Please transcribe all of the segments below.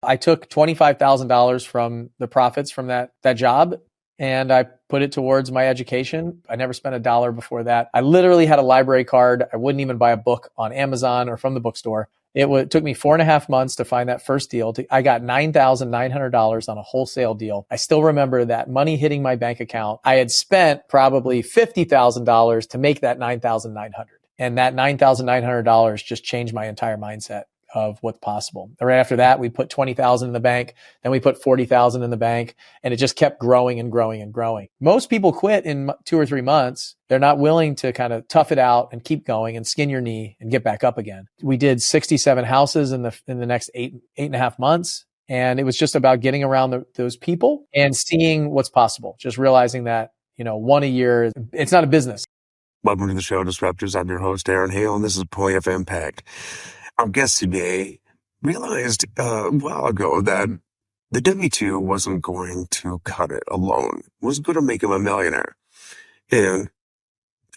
I took $25,000 from the profits from that job, and I put it towards my education. I never spent a dollar before that. I literally had a library card. I wouldn't even buy a book on Amazon or from the bookstore. It took me 4.5 months to find that first deal. I got $9,900 on a wholesale deal. I still remember that money hitting my bank account. I had spent probably $50,000 to make that $9,900. And that $9,900 just changed my entire mindset of what's possible. Right after that, we put $20,000 in the bank. Then we put $40,000 in the bank, and it just kept growing and growing and growing. Most people quit in 2 or 3 months. They're not willing to kind of tough it out and keep going and skin your knee and get back up again. We did 67 houses in the next 8.5 months. And it was just about getting around those people and seeing what's possible. Just realizing that, one a year, it's not a business. Welcome to the show, Disruptors. I'm your host, Aaron Hale, and this is Point of Impact. Our guest today realized a while ago that the W-2 wasn't going to cut it alone. It wasn't going to make him a millionaire. And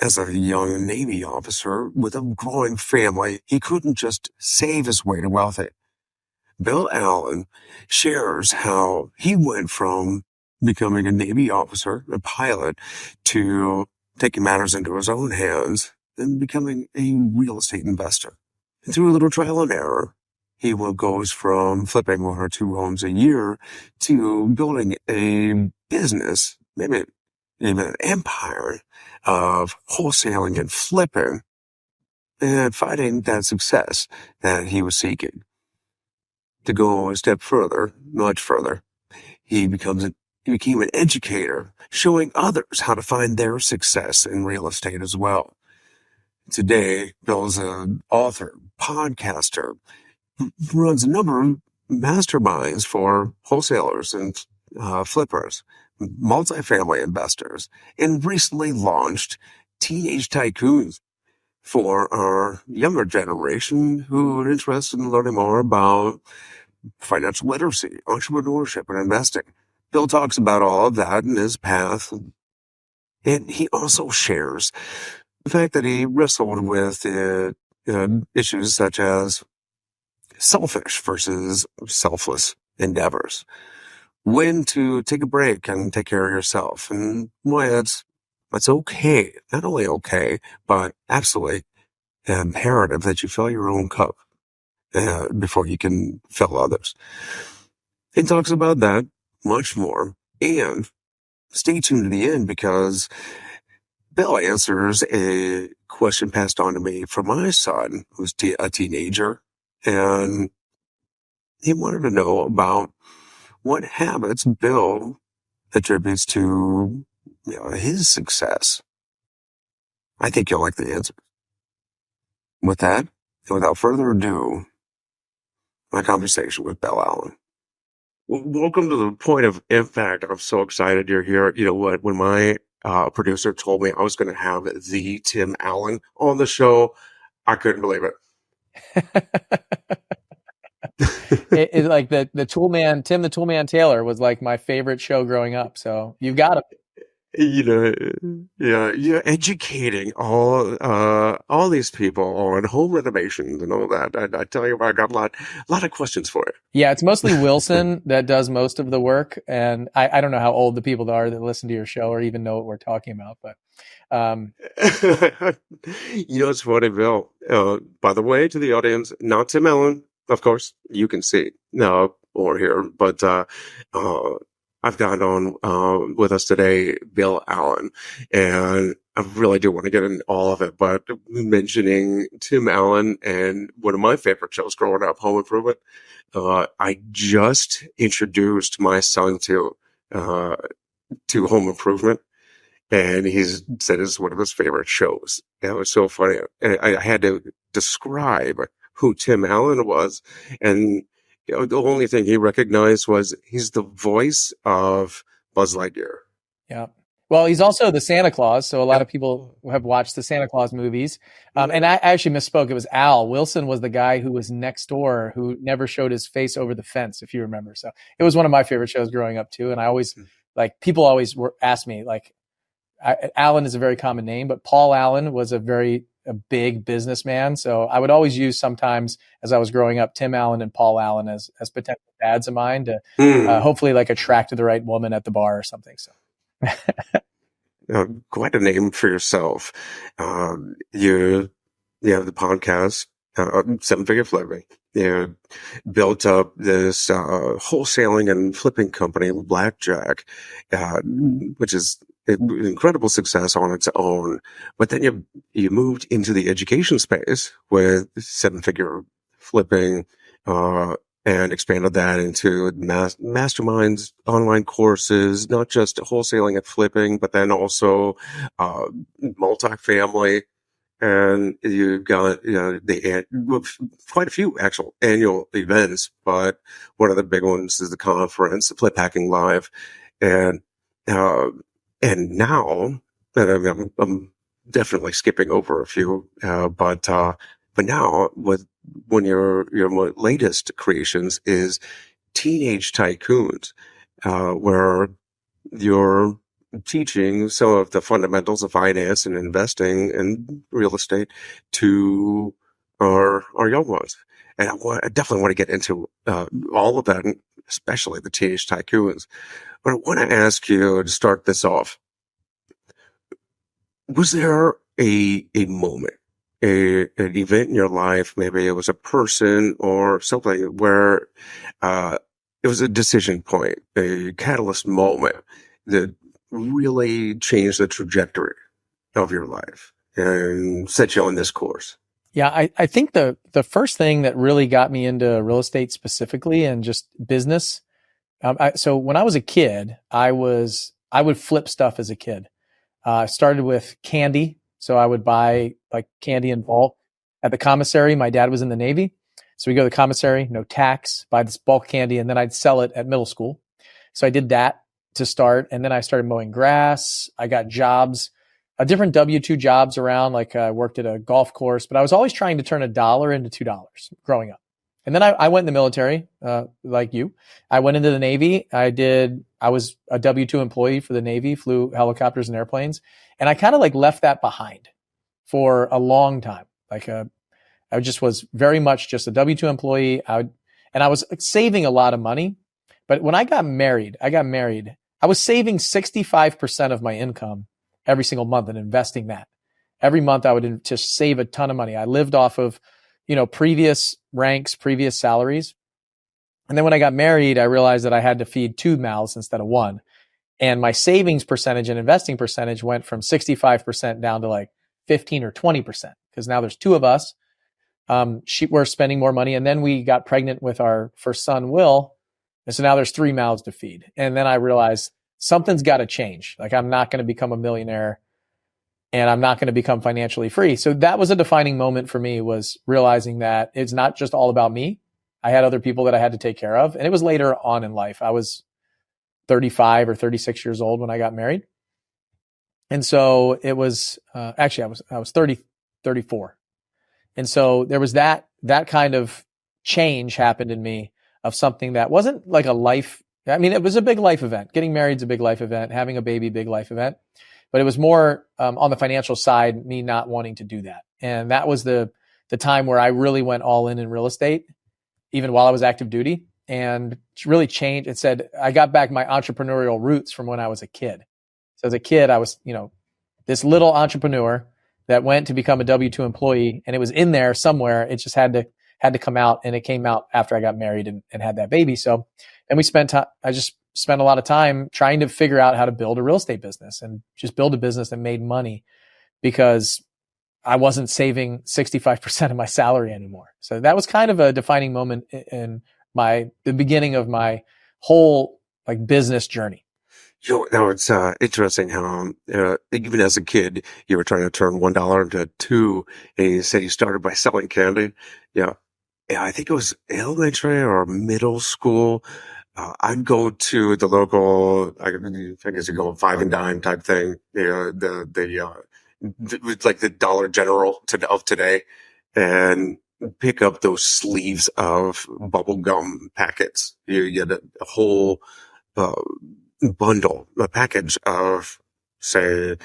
as a young Navy officer with a growing family, he couldn't just save his way to wealth. Bill Allen shares how he went from becoming a Navy officer, a pilot, to taking matters into his own hands and becoming a real estate investor. And through a little trial and error, he goes from flipping 1 or 2 homes a year to building a business, maybe even an empire of wholesaling and flipping, and finding that success that he was seeking. To go a step further, much further, he became an educator, showing others how to find their success in real estate as well. Today, Bill's an author, podcaster, runs a number of masterminds for wholesalers and flippers, multifamily investors, and recently launched Teenage Tycoons for our younger generation who are interested in learning more about financial literacy, entrepreneurship, and investing. Bill talks about all of that in his path, and he also shares the fact that he wrestled with issues such as selfish versus selfless endeavors, when to take a break and take care of yourself, and why it's okay, not only okay, but absolutely imperative that you fill your own cup before you can fill others. He talks about that much more, and stay tuned to the end because Bill answers a question passed on to me from my son, who's a teenager, and he wanted to know about what habits Bill attributes to his success. I think you'll like the answer. With that, and without further ado, my conversation with Bill Allen. Well, welcome to the Point of Impact. I'm so excited you're here. You know what? When my producer told me I was going to have the Tim Allen on the show, I couldn't believe it. It's like the Toolman, Tim the Toolman Taylor was like my favorite show growing up. So you've got him. You're educating all these people on home renovations and all that. I tell you, I got a lot of questions for you. Yeah, it's mostly Wilson that does most of the work, and I don't know how old the people are that listen to your show or even know what we're talking about, but. It's funny, Bill. By the way, to the audience, not Tim Allen, of course, you can see or hear, but I've got on with us today Bill Allen, and I really do want to get into all of it, but mentioning Tim Allen and one of my favorite shows growing up, Home Improvement, I just introduced my son to Home Improvement, and he said it's one of his favorite shows. And it was so funny. And I had to describe who Tim Allen was, and the only thing he recognized was he's the voice of Buzz Lightyear. Yeah. Well, he's also the Santa Claus. So a lot of people have watched the Santa Claus movies. And I actually misspoke. It was Al. Wilson was the guy who was next door, who never showed his face over the fence, if you remember. So it was one of my favorite shows growing up too. And I always, people always ask me, Allen is a very common name, but Paul Allen was a very a big businessman. So I would always use sometimes as I was growing up, Tim Allen and Paul Allen as potential dads of mine to hopefully like attract the right woman at the bar or something. So quite a name for yourself. You have the podcast, Seven Figure Flipping. You built up this wholesaling and flipping company, Blackjack, which is an incredible success on its own. But then you moved into the education space with Seven Figure Flipping, and expanded that into masterminds, online courses, not just wholesaling and flipping, but then also multifamily. And you've got, quite a few actual annual events, but one of the big ones is the conference, Flip Hacking Live. And now, and I'm definitely skipping over a few, but now when your latest creations is Teenage Tycoons, where you're teaching some of the fundamentals of finance and investing and real estate to our young ones. And I definitely want to get into all of that, and especially the Teenage Tycoons. But I want to ask you to start this off. Was there a moment, an event in your life, maybe it was a person or something, where it was a decision point, a catalyst moment that really changed the trajectory of your life and set you on this course? Yeah, I think the first thing that really got me into real estate specifically and just business. So when I was a kid, I would flip stuff as a kid. I started with candy. So I would buy like candy in bulk at the commissary. My dad was in the Navy. So we go to the commissary, no tax, buy this bulk candy, and then I'd sell it at middle school. So I did that to start. And then I started mowing grass. I got jobs, different W-2 jobs around, like I worked at a golf course, but I was always trying to turn $1 into $2 growing up. And then I went in the military, like you. I went into the Navy. I was a W-2 employee for the Navy, flew helicopters and airplanes. And I kind of like left that behind for a long time. Like, I just was very much just a W-2 employee. And I was saving a lot of money. But when I got married, I was saving 65% of my income every single month and investing that. Every month I would just save a ton of money. I lived off of, previous ranks, previous salaries. And then when I got married, I realized that I had to feed 2 mouths instead of 1. And my savings percentage and investing percentage went from 65% down to like 15 or 20%, because now there's 2 of us. We're spending more money. And then we got pregnant with our first son, Will. And so now there's 3 mouths to feed. And then I realized something's got to change. Like, I'm not going to become a millionaire and I'm not going to become financially free. So that was a defining moment for me, was realizing that it's not just all about me. I had other people that I had to take care of. And it was later on in life. I was 35 or 36 years old when I got married. And so it was, actually I was 34. And so there was that kind of change happened in me, of something that wasn't like a life. I mean, it was a big life event. Getting married is a big life event. Having a baby, big life event. But it was more on the financial side, me not wanting to do that. And that was the time where I really went all in real estate, even while I was active duty, and really changed. It said, I got back my entrepreneurial roots from when I was a kid. So as a kid, I was, this little entrepreneur that went to become a W-2 employee, and it was in there somewhere. It just had to come out, and it came out after I got married and had that baby. So, and I just spent a lot of time trying to figure out how to build a real estate business and just build a business that made money, because I wasn't saving 65% of my salary anymore. So that was kind of a defining moment in the beginning of my whole like business journey. Now it's interesting how even as a kid you were trying to turn $1 into 2, and you said you started by selling candy. Yeah, I think it was elementary or middle school. I'd go to the local, I guess you go 5 and dime type thing. It's like the Dollar General of today, and pick up those sleeves of bubble gum packets. You get a whole bundle, a package of, say,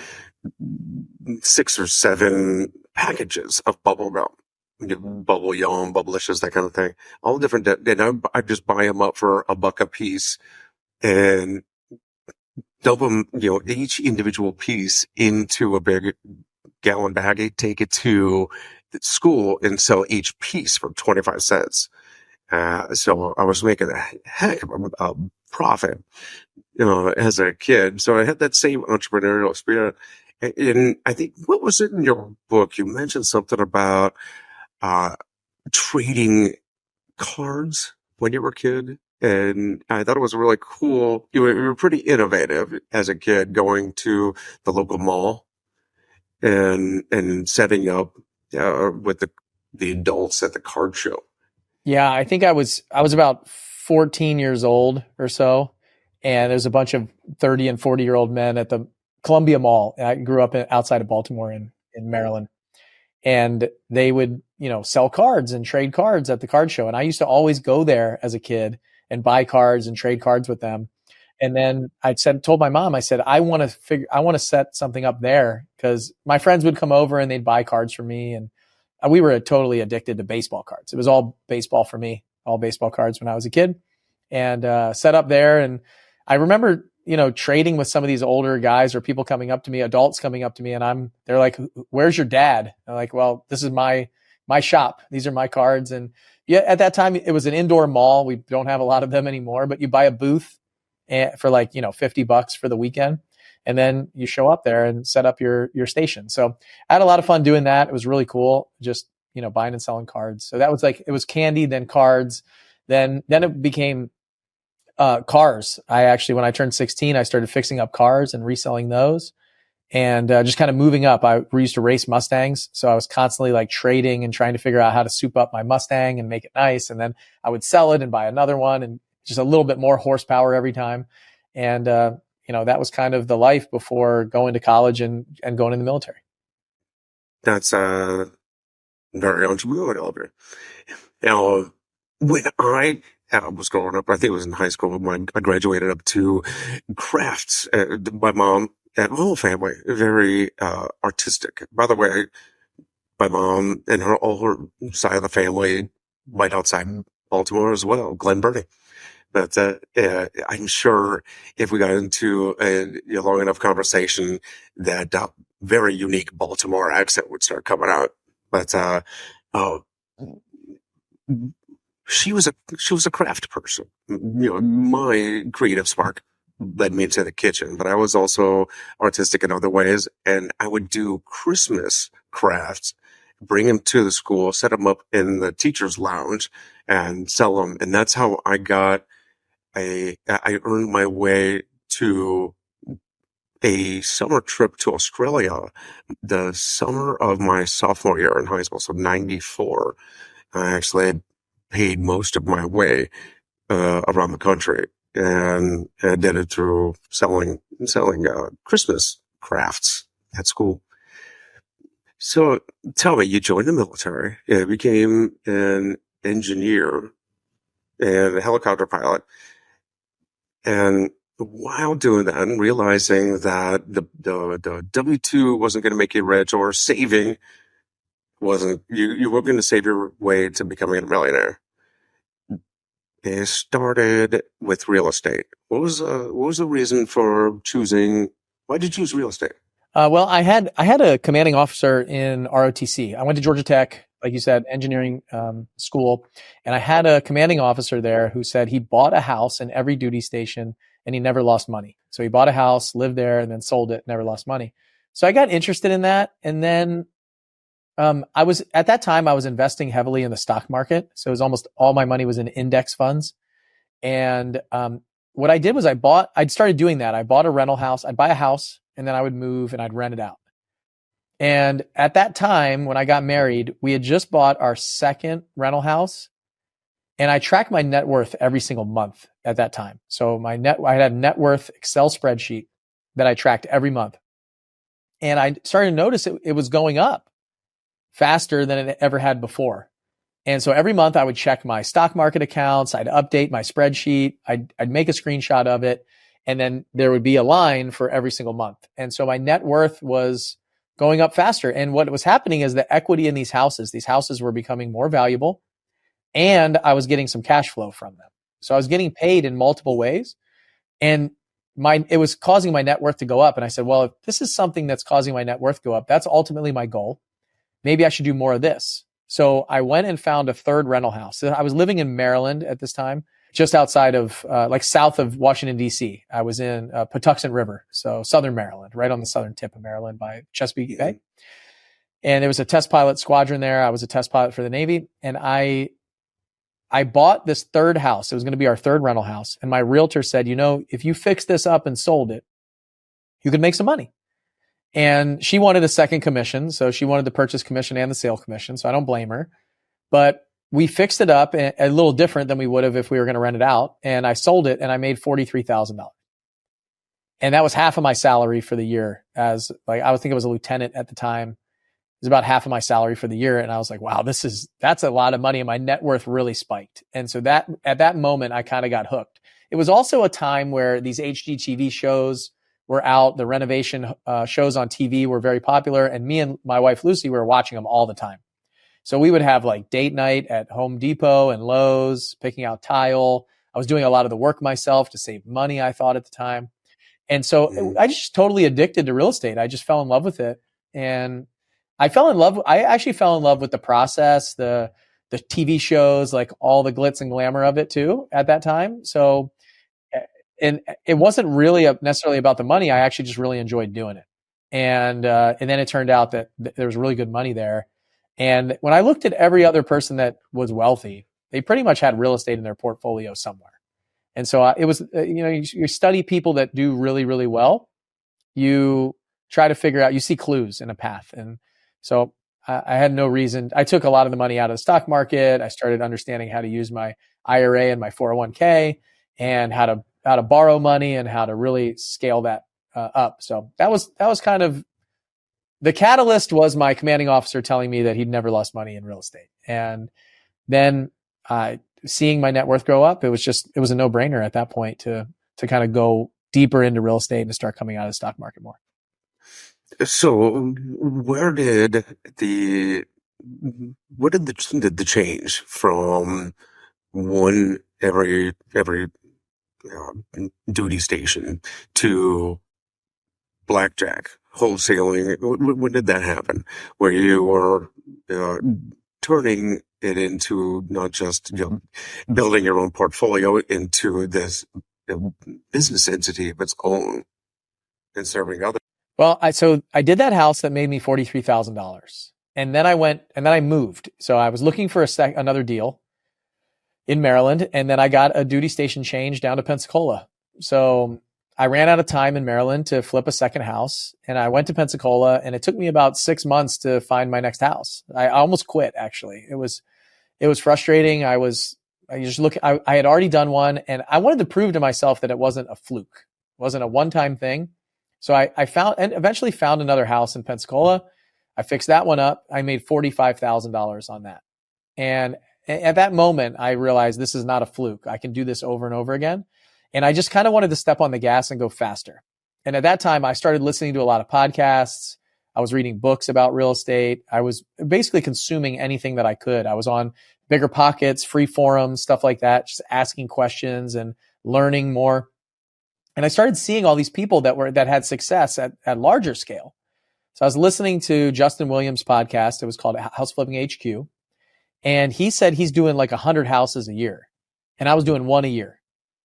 6 or 7 packages of bubble gum. Bubble Yum, Bubblicious, that kind of thing. All different. And I just buy them up for $1 a piece and dump them, each individual piece into a big gallon bag, take it to school and sell each piece for 25 cents. So I was making a heck of a profit, as a kid. So I had that same entrepreneurial spirit. And I think, what was it in your book? You mentioned something about, trading cards when you were a kid. And I thought it was really cool. You were pretty innovative as a kid, going to the local mall and setting up with the adults at the card show. Yeah, I think I was about 14 years old or so, and there's a bunch of 30 and 40-year-old men at the Columbia Mall. I grew up outside of Baltimore in Maryland, and they would sell cards and trade cards at the card show, and I used to always go there as a kid and buy cards and trade cards with them. And then told my mom, I said, I want to set something up there, because my friends would come over and they'd buy cards for me. And we were totally addicted to baseball cards. It was all baseball for me, all baseball cards when I was a kid, and set up there. And I remember, trading with some of these older guys or people coming up to me, adults coming up to me, and they're like, "Where's your dad?" I'm like, "Well, this is my shop. These are my cards." And yeah, at that time it was an indoor mall. We don't have a lot of them anymore, but you buy a booth for like, $50 for the weekend. And then you show up there and set up your station. So I had a lot of fun doing that. It was really cool. Just, buying and selling cards. So that was it was candy, then cards, then it became cars. When I turned 16, I started fixing up cars and reselling those, and just kind of moving up. We used to race Mustangs. So I was constantly like trading and trying to figure out how to soup up my Mustang and make it nice. And then I would sell it and buy another one, and just a little bit more horsepower every time. And, that was kind of the life before going to college and going in the military. That's very entrepreneurial of you. When I was growing up, I think it was in high school, when I graduated up to crafts. My mom and my whole family, very artistic. By the way, my mom and all her side of the family, right outside Baltimore as well, Glen Burnie. But I'm sure if we got into a long enough conversation, that very unique Baltimore accent would start coming out. But she was a craft person. My creative spark led me to the kitchen, but I was also artistic in other ways. And I would do Christmas crafts, bring them to the school, set them up in the teacher's lounge, and sell them. And that's how I earned my way to a summer trip to Australia, the summer of my sophomore year in high school, so 94. I actually paid most of my way around the country, and I did it through selling Christmas crafts at school. So tell me, you joined the military, you became an engineer and a helicopter pilot. And while doing that and realizing that the W-2 wasn't going to make you rich, or saving wasn't, you weren't going to save your way to becoming a millionaire. It started with real estate. What was the reason for choosing? Why did you choose real estate? Well, I had a commanding officer in ROTC. I went to Georgia Tech, like you said, engineering school, and I had a commanding officer there who said he bought a house in every duty station and he never lost money. So he bought a house, lived there, and then sold it, never lost money. So I got interested in that, and then at that time I was investing heavily in the stock market. So it was almost all my money was in index funds, and what I did was I'd started doing that. I bought a rental house. I'd buy a house, and then I would move and I'd rent it out. And at that time, when I got married, we had just bought our second rental house, and I tracked my net worth every single month at that time. So I had a net worth Excel spreadsheet that I tracked every month. And I started to notice it was going up faster than it ever had before. And so every month I would check my stock market accounts. I'd update my spreadsheet. I'd make a screenshot of it. And then there would be a line for every single month. And so my net worth was going up faster. And what was happening is the equity in these houses were becoming more valuable, and I was getting some cash flow from them. So I was getting paid in multiple ways, and it was causing my net worth to go up. And I said, well, if this is something that's causing my net worth to go up, that's ultimately my goal. Maybe I should do more of this. So I went and found a third rental house. So I was living in Maryland at this time, just outside of, like south of Washington, D.C. I was in Patuxent River, so southern Maryland, right on the southern tip of Maryland by Chesapeake Bay. And there was a test pilot squadron there. I was a test pilot for the Navy. And I bought this third house. It was going to be our third rental house. And my realtor said, if you fix this up and sold it, you could make some money. And she wanted a second commission. So she wanted the purchase commission and the sale commission. So I don't blame her. But we fixed it up a little different than we would have if we were going to rent it out. And I sold it and I made $43,000. And that was half of my salary for the year. I think I was a lieutenant at the time. It was about half of my salary for the year. And I was like, wow, that's a lot of money. And my net worth really spiked. And so at that moment, I kind of got hooked. It was also a time where these HGTV shows were out. The renovation shows on TV were very popular. And me and my wife, Lucy, were watching them all the time. So we would have like date night at Home Depot and Lowe's, picking out tile. I was doing a lot of the work myself to save money, I thought at the time. And so I just totally addicted to real estate. I just fell in love with it. And I actually fell in love with the process, the TV shows, like all the glitz and glamour of it too at that time. So, and it wasn't really necessarily about the money. I actually just really enjoyed doing it. And then it turned out that there was really good money there. And when I looked at every other person that was wealthy, they pretty much had real estate in their portfolio somewhere. And so it was, you study people that do really, really well. You try to figure out, you see clues in a path. And so I had no reason. I took a lot of the money out of the stock market. I started understanding how to use my IRA and my 401k and how to borrow money and how to really scale that up. So that was kind of the catalyst. Was my commanding officer telling me that he'd never lost money in real estate. And then seeing my net worth grow up, it was a no-brainer at that point to kind of go deeper into real estate and to start coming out of the stock market more. So where did the change from one every duty station to blackjack wholesaling? When did that happen? Where you were turning it into not just building your own portfolio into this business entity of its own and serving others? Well, so I did that house that made me $43,000. And then I moved. So I was looking for another deal in Maryland. And then I got a duty station change down to Pensacola. So I ran out of time in Maryland to flip a second house. And I went to Pensacola, and it took me about 6 months to find my next house. I almost quit, actually. It was frustrating. I had already done one, and I wanted to prove to myself that it wasn't a fluke. It wasn't a one-time thing. So I found and eventually found another house in Pensacola. I fixed that one up. I made $45,000 on that. And at that moment, I realized this is not a fluke. I can do this over and over again. And I just kind of wanted to step on the gas and go faster. And at that time, I started listening to a lot of podcasts. I was reading books about real estate. I was basically consuming anything that I could. I was on Bigger Pockets, free forums, stuff like that, just asking questions and learning more. And I started seeing all these people that had success at larger scale. So I was listening to Justin Williams' podcast. It was called House Flipping HQ. And he said he's doing like 100 houses a year. And I was doing one a year.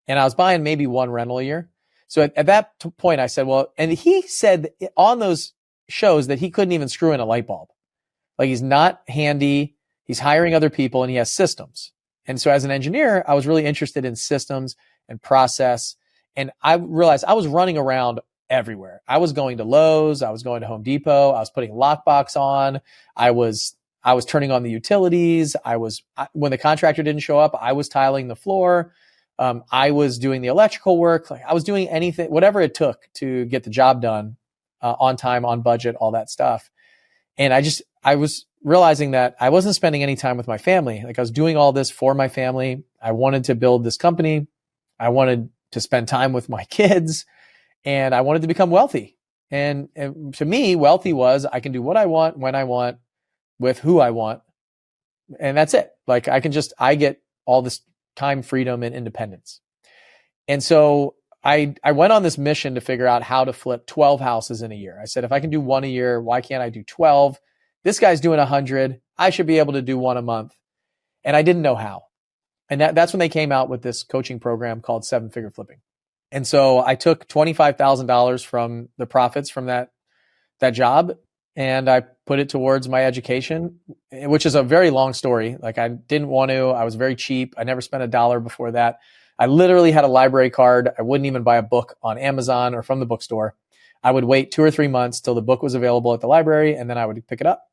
And I was buying maybe one rental a year. So at that point I said, well, and he said on those shows that he couldn't even screw in a light bulb. Like, he's not handy. He's hiring other people, and he has systems. And so as an engineer, I was really interested in systems and process. And I realized I was running around everywhere. I was going to Lowe's. I was going to Home Depot. I was putting lockbox on. I was turning on the utilities. When the contractor didn't show up, I was tiling the floor. I was doing the electrical work. Like, I was doing anything, whatever it took to get the job done on time, on budget, all that stuff. And I was realizing that I wasn't spending any time with my family. Like, I was doing all this for my family. I wanted to build this company. I wanted to spend time with my kids, and I wanted to become wealthy. And to me, wealthy was I can do what I want, when I want, with who I want. And that's it. Like I get all this time, freedom, and independence. And so I went on this mission to figure out how to flip 12 houses in a year. I said, if I can do one a year, why can't I do 12? This guy's doing 100. I should be able to do one a month. And I didn't know how. And that's when they came out with this coaching program called 7-Figure Flipping. And so I took $25,000 from the profits from that job, and I put it towards my education, which is a very long story. Like I didn't want to. I was very cheap. I never spent a dollar before that. I literally had a library card. I wouldn't even buy a book on Amazon or from the bookstore. I would wait 2 or 3 months till the book was available at the library, and then I would pick it up.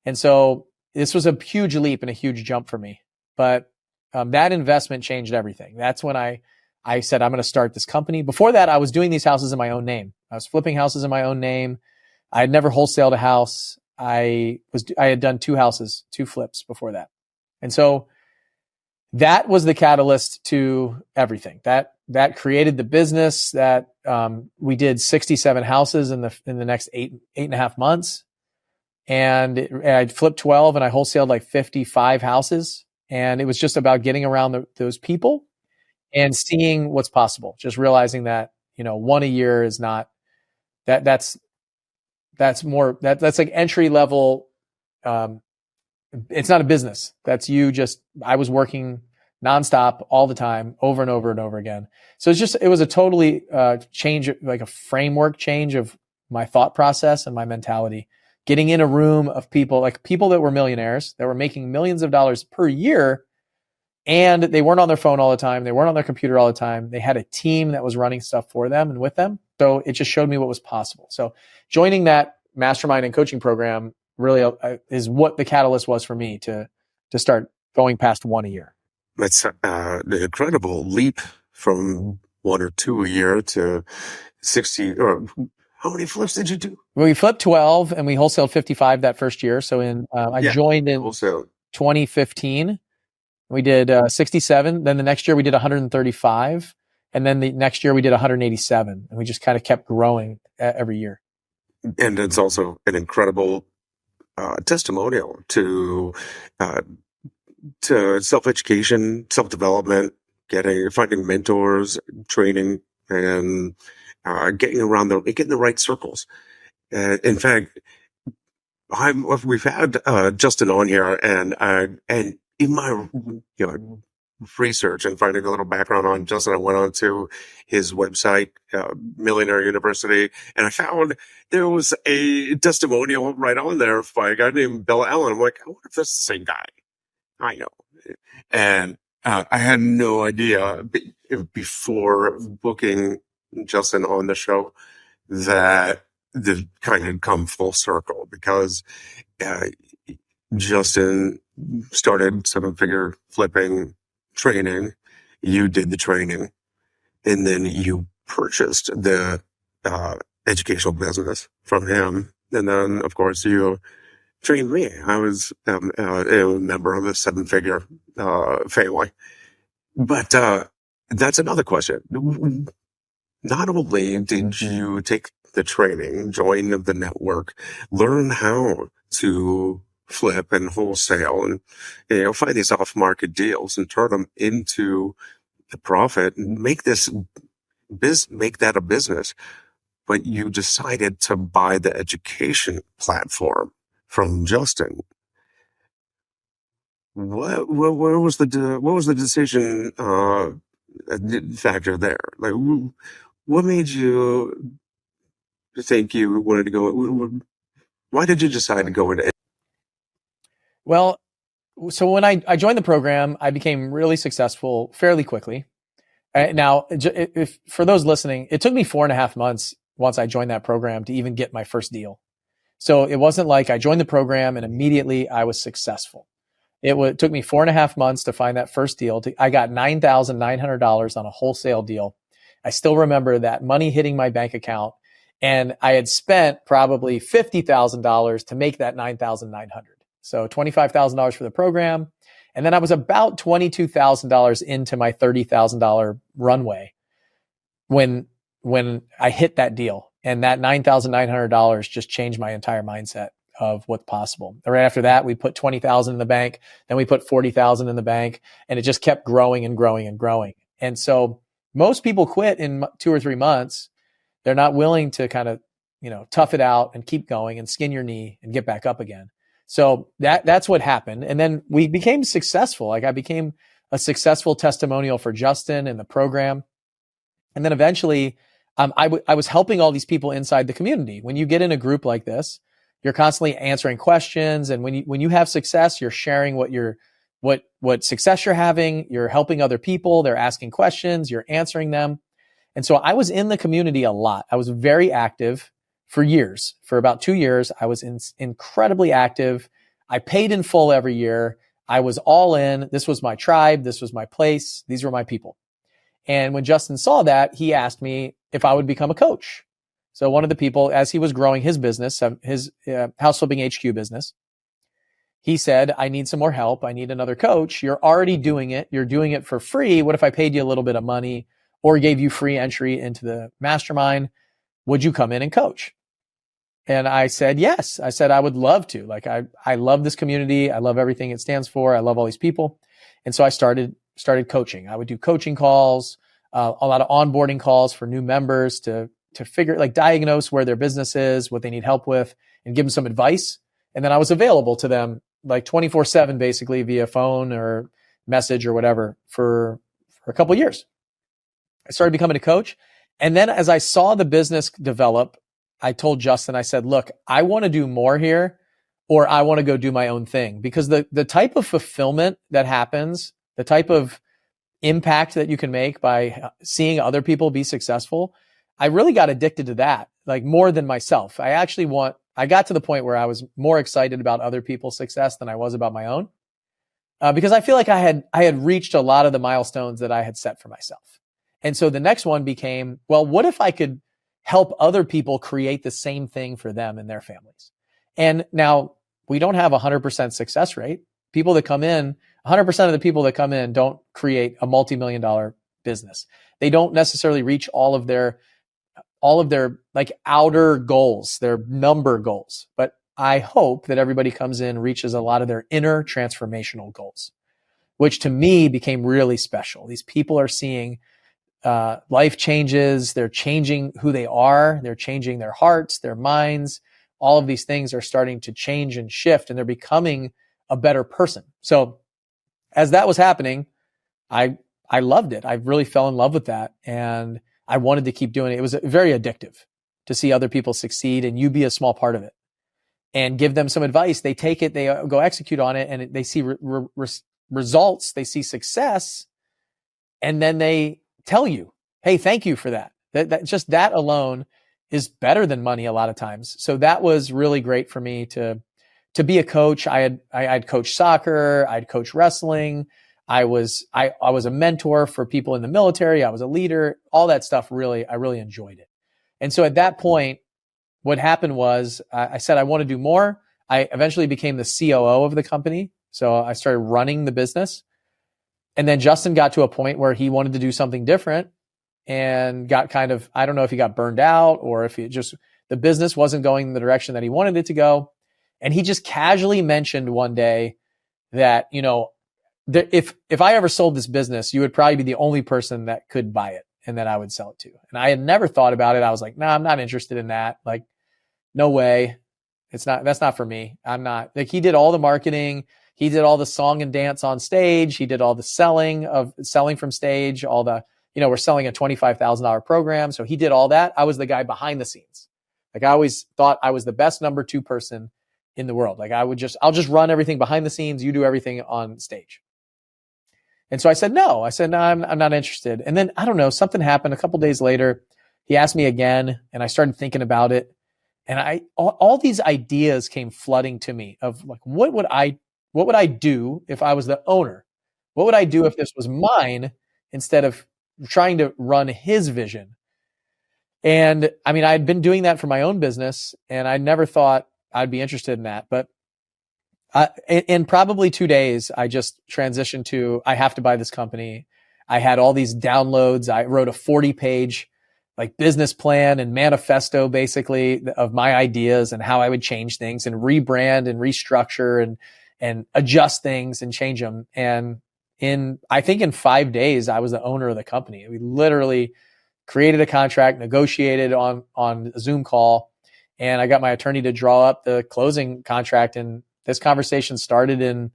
And so this was a huge leap and a huge jump for me. But that investment changed everything. That's when I said, I'm going to start this company. Before that, I was doing these houses in my own name. I was flipping houses in my own name. I had never wholesaled a house. I had done 2 houses, 2 flips before that. And so that was the catalyst to everything. That created the business that we did 67 houses in the next 8.5 months. And I flipped 12 and I wholesaled like 55 houses. And it was just about getting around those people and seeing what's possible. Just realizing that, one a year is not that's like entry level. It's not a business. I was working nonstop all the time, over and over and over again. So it was a totally change, like a framework change of my thought process and my mentality. Getting in a room of people that were millionaires, that were making millions of dollars per year, and they weren't on their phone all the time. They weren't on their computer all the time. They had a team that was running stuff for them and with them. So it just showed me what was possible. So joining that mastermind and coaching program really is what the catalyst was for me to start going past 1 a year. That's an incredible leap from 1 or 2 a year to 60. Or how many flips did you do? Well, we flipped 12 and we wholesaled 55 that first year. So I joined in wholesale. 2015. We did 67. Then the next year we did 135. And then the next year we did 187. And we just kind of kept growing every year. And it's also an incredible testimonial to self-education, self-development, finding mentors, training, and getting the right circles. In fact, we've had Justin on here, and in my research and finding a little background on Justin, I went on to his website, Millionaire University, and I found there was a testimonial right on there by a guy named Bill Allen. I'm like, I wonder if that's the same guy. I know. And I had no idea before booking Justin on the show that the kind of come full circle, because Justin started 7-Figure Flipping training. You did the training, and then you purchased the educational business from him. And then, of course, you trained me. I was a member of the 7-Figure family. But that's another question. Not only did you take the training, join the network, learn how to flip and wholesale and find these off-market deals and turn them into the profit and make that a business, but you decided to buy the education platform from Justin. What was the decision factor there? Like, what made you think you wanted to go? Why did you decide to go into? Well, so when I joined the program, I became really successful fairly quickly. Now, if for those listening, it took me 4.5 months once I joined that program to even get my first deal. So it wasn't like I joined the program and immediately I was successful. It took me 4.5 months to find that first deal. I got $9,900 on a wholesale deal. I still remember that money hitting my bank account, and I had spent probably $50,000 to make that $9,900. So $25,000 for the program. And then I was about $22,000 into my $30,000 runway when I hit that deal. And that $9,900 just changed my entire mindset of what's possible. Right after that, we put 20,000 in the bank, then we put 40,000 in the bank, and it just kept growing and growing and growing. And so most people quit in 2 or 3 months. They're not willing to kind of, tough it out and keep going and skin your knee and get back up again. So that's what happened. And then we became successful. Like I became a successful testimonial for Justin and the program. And then eventually, I was helping all these people inside the community. When you get in a group like this, you're constantly answering questions. And when you have success, you're sharing what success you're having. You're helping other people. They're asking questions. You're answering them. And so I was in the community a lot. I was very active for years. For about 2 years, I was incredibly active. I paid in full every year. I was all in. This was my tribe. This was my place. These were my people. And when Justin saw that, he asked me if I would become a coach. So one of the people, as he was growing his business, his house flipping HQ business, he said, I need some more help. I need another coach. You're already doing it. You're doing it for free. What if I paid you a little bit of money or gave you free entry into the mastermind? Would you come in and coach? And I said, yes. I said, I would love to. Like, I love this community. I love everything it stands for. I love all these people. And so I started coaching. I would do coaching calls, a lot of onboarding calls for new members to diagnose where their business is, what they need help with, and give them some advice. And then I was available to them like 24/7, basically via phone or message or whatever for a couple of years. I started becoming a coach. And then as I saw the business develop, I told Justin, I said, look, I want to do more here, or I want to go do my own thing, because the type of fulfillment that happens, the type of impact that you can make by seeing other people be successful, I really got addicted to that, like more than myself. I got to the point where I was more excited about other people's success than I was about my own, because I feel like I had reached a lot of the milestones that I had set for myself. And so the next one became, well, what if I could help other people create the same thing for them and their families? And now we don't have 100% success rate. People that come in, 100% of the people that come in don't create a multi-million-dollar business. They don't necessarily reach all of their like outer goals, their number goals. But I hope that everybody comes in, reaches a lot of their inner transformational goals, which to me became really special. These people are seeing life changes. They're changing who they are. They're changing their hearts, their minds. All of these things are starting to change and shift, and they're becoming a better person. So as that was happening, I loved it. I really fell in love with that, and I wanted to keep doing it. It was very addictive to see other people succeed and you be a small part of it and give them some advice. They take it, they go execute on it, and they see results. They see success, and then they tell you, hey, thank you for that. That alone is better than money a lot of times. So that was really great for me to be a coach. I'd coached soccer, I'd coached wrestling. I was a mentor for people in the military. I was a leader, all that stuff. I really enjoyed it. And so at that point, what happened was I said, I want to do more. I eventually became the COO of the company. So I started running the business. And then Justin got to a point where he wanted to do something different and got kind of, I don't know if he got burned out or if the business wasn't going in the direction that he wanted it to go. And he just casually mentioned one day that, if I ever sold this business, you would probably be the only person that could buy it and that I would sell it to. And I had never thought about it. I was like, nah, I'm not interested in that. Like, no way. That's not for me. I'm not. Like, he did all the marketing. He did all the song and dance on stage. He did all the selling from stage, we're selling a $25,000 program. So he did all that. I was the guy behind the scenes. Like, I always thought I was the best number 2 person in the world. Like, I'll just run everything behind the scenes. You do everything on stage. And so I said, no, I'm not interested. And then, I don't know, something happened a couple days later. He asked me again, and I started thinking about it. And all these ideas came flooding to me of like, what would I do if I was the owner? What would I do if this was mine instead of trying to run his vision? And I mean, I had been doing that for my own business, and I never thought I'd be interested in that. But in probably 2 days, I just transitioned to, I have to buy this company. I had all these downloads. I wrote a 40-page like business plan and manifesto basically of my ideas and how I would change things and rebrand and restructure and adjust things and change them. And I think in 5 days, I was the owner of the company. We literally created a contract, negotiated on a Zoom call, and I got my attorney to draw up the closing contract. And this conversation started in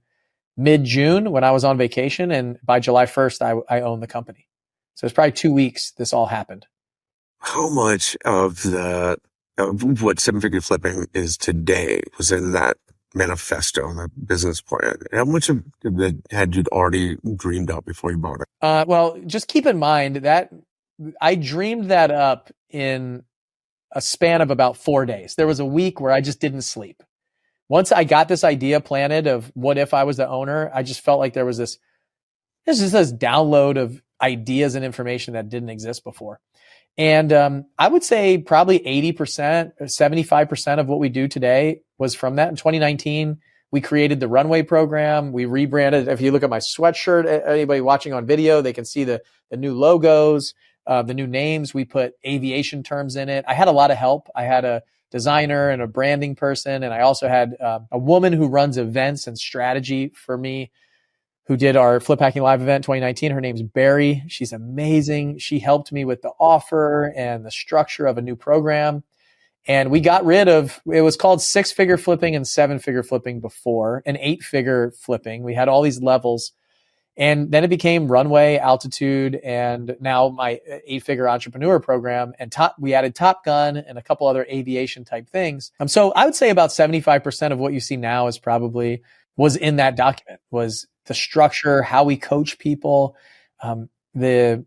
mid-June when I was on vacation. And by July 1st, I owned the company. So it's probably 2 weeks this all happened. How much of what seven-figure flipping is today was in that manifesto, that business plan? How much of it had you already dreamed up before you bought it? Well, just keep in mind that I dreamed that up in a span of about 4 days. There was a week where I just didn't sleep. Once I got this idea planted of what if I was the owner, I just felt like there's just this download of ideas and information that didn't exist before. And I would say probably 80% or 75% of what we do today was from that. In 2019, we created the Runway program. We rebranded. If you look at my sweatshirt, anybody watching on video, they can see the new logos, the new names. We put aviation terms in it. I had a lot of help. I had a designer and a branding person. And I also had a woman who runs events and strategy for me, who did our Flip Hacking Live event 2019. Her name's Barry. She's amazing. She helped me with the offer and the structure of a new program. And we got rid of, it was called 6-figure flipping and 7-figure flipping before, and 8-figure flipping. We had all these levels. And then it became Runway, Altitude, and now my 8-figure entrepreneur program. And we added Top Gun and a couple other aviation type things. So I would say about 75% of what you see now was in that document, was the structure, how we coach people, the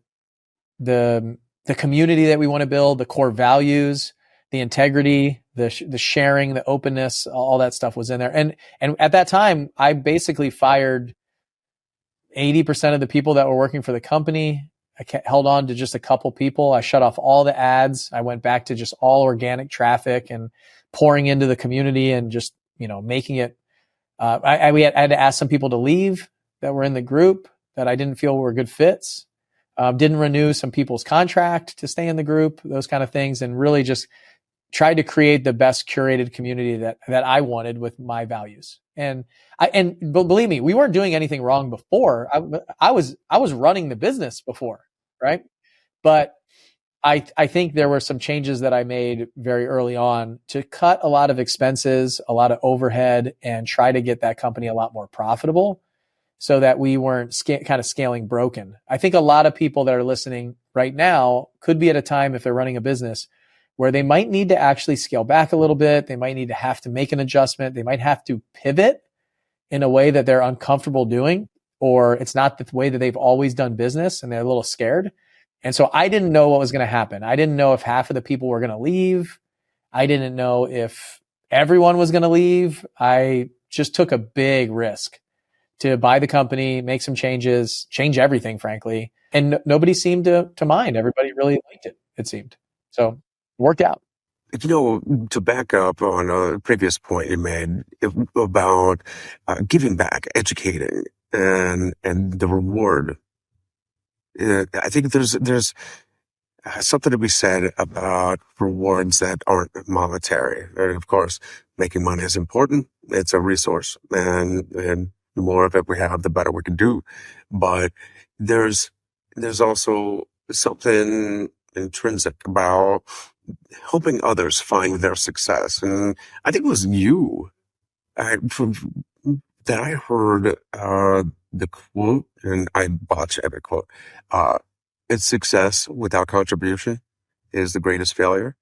community that we want to build, the core values, the integrity, the sharing, the openness, all that stuff was in there. And at that time, I basically fired 80% of the people that were working for the company. I held on to just a couple people. I shut off all the ads. I went back to just all organic traffic and pouring into the community and just, making it. I had to ask some people to leave that were in the group that I didn't feel were good fits. Didn't renew some people's contract to stay in the group, those kind of things, and really just tried to create the best curated community that I wanted with my values. And believe me, we weren't doing anything wrong before. I was running the business before, right? But I think there were some changes that I made very early on to cut a lot of expenses, a lot of overhead, and try to get that company a lot more profitable so that we weren't kind of scaling broken. I think a lot of people that are listening right now could be at a time, if they're running a business, where they might need to actually scale back a little bit. They might need to have to make an adjustment. They might have to pivot in a way that they're uncomfortable doing, or it's not the way that they've always done business and they're a little scared. And so I didn't know what was going to happen. I didn't know if half of the people were going to leave. I didn't know if everyone was going to leave. I just took a big risk to buy the company, make some changes, change everything, frankly. And nobody seemed to mind. Everybody really liked it seemed. So it worked out. To back up on a previous point you made about giving back, educating, and the reward. I think there's something to be said about rewards that aren't monetary. And of course, making money is important. It's a resource, and the more of it we have, the better we can do. But there's also something intrinsic about helping others find their success. And I think it was you that I heard the quote, and I botch every quote. It's success without contribution is the greatest failure.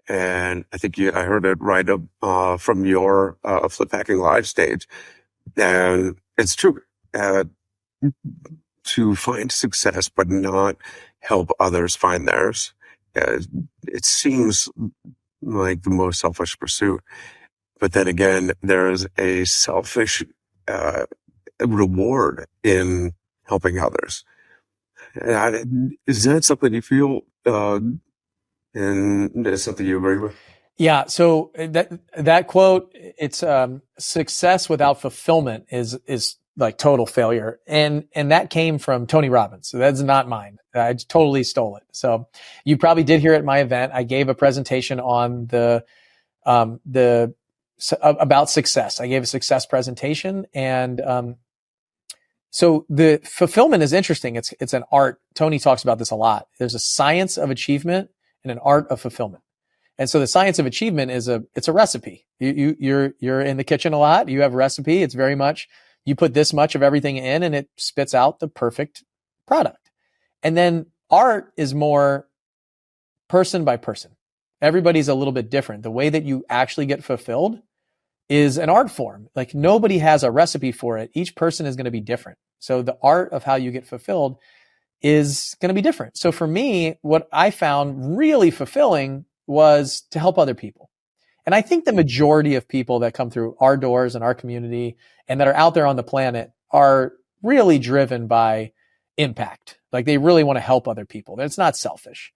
And I think I heard it right up from your Flip Hacking Live stage. And it's true. To find success but not help others find theirs, it seems like the most selfish pursuit. But then again, there is a selfish reward in helping others. Is that something you feel, and is something you agree with? Yeah. So that quote, it's success without fulfillment is like total failure. And that came from Tony Robbins. So that's not mine. I totally stole it. So you probably did hear at my event, I gave a presentation on about success. I gave a success presentation, and so the fulfillment is interesting. It's an art. Tony talks about this a lot. There's a science of achievement and an art of fulfillment. And so the science of achievement it's a recipe. You're in the kitchen a lot. You have a recipe. It's very much, you put this much of everything in and it spits out the perfect product. And then art is more person by person. Everybody's a little bit different. The way that you actually get fulfilled is an art form. Like nobody has a recipe for it. Each person is going to be different. So the art of how you get fulfilled is going to be different. So for me, what I found really fulfilling was to help other people. And I think the majority of people that come through our doors and our community and that are out there on the planet are really driven by impact. Like they really want to help other people. It's not selfish.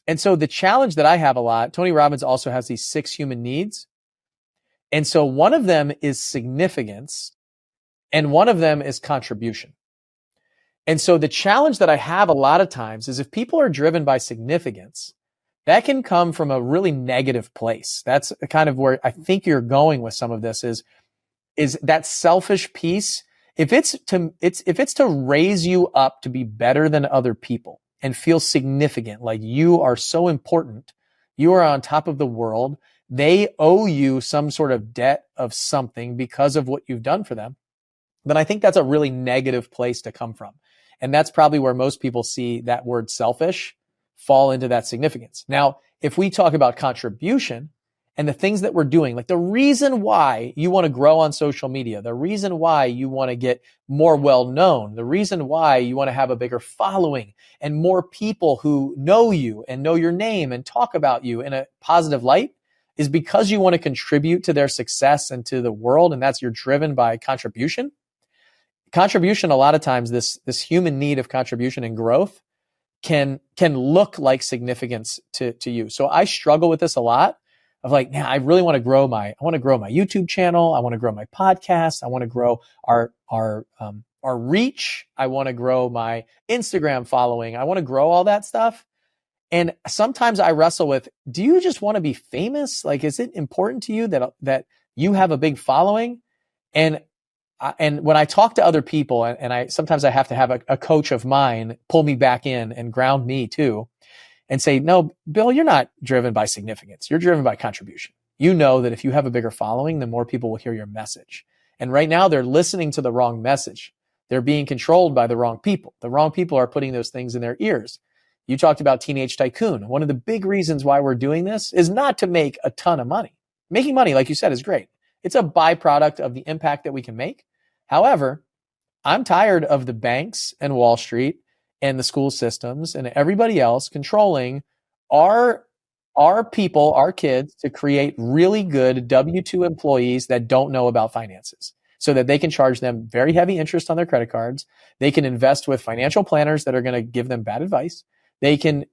And so the challenge that I have a lot, Tony Robbins also has these 6 human needs. And so one of them is significance and one of them is contribution. And so the challenge that I have a lot of times is if people are driven by significance, that can come from a really negative place. That's kind of where I think you're going with some of this is that selfish piece. If it's to raise you up to be better than other people and feel significant, like you are so important, you are on top of the world, they owe you some sort of debt of something because of what you've done for them, then I think that's a really negative place to come from. And that's probably where most people see that word selfish fall into that significance. Now, if we talk about contribution and the things that we're doing, like the reason why you want to grow on social media, the reason why you want to get more well-known, the reason why you want to have a bigger following and more people who know you and know your name and talk about you in a positive light is because you want to contribute to their success and to the world. And that's you're driven by contribution. Contribution, a lot of times, this human need of contribution and growth can look like significance to you. So I struggle with this a lot of like, man, I really want to grow my YouTube channel. I want to grow my podcast. I want to grow our reach. I want to grow my Instagram following. I want to grow all that stuff. And sometimes I wrestle with, do you just want to be famous? Like, is it important to you that you have a big following? And when I talk to other people, and sometimes I have to have a coach of mine pull me back in and ground me too, and say, no, Bill, you're not driven by significance. You're driven by contribution. You know that if you have a bigger following, the more people will hear your message. And right now they're listening to the wrong message. They're being controlled by the wrong people. The wrong people are putting those things in their ears. You talked about Teenage Tycoon. One of the big reasons why we're doing this is not to make a ton of money. Making money, like you said, is great. It's a byproduct of the impact that we can make. However, I'm tired of the banks and Wall Street and the school systems and everybody else controlling our people, our kids, to create really good W-2 employees that don't know about finances so that they can charge them very heavy interest on their credit cards. They can invest with financial planners that are going to give them bad advice. They can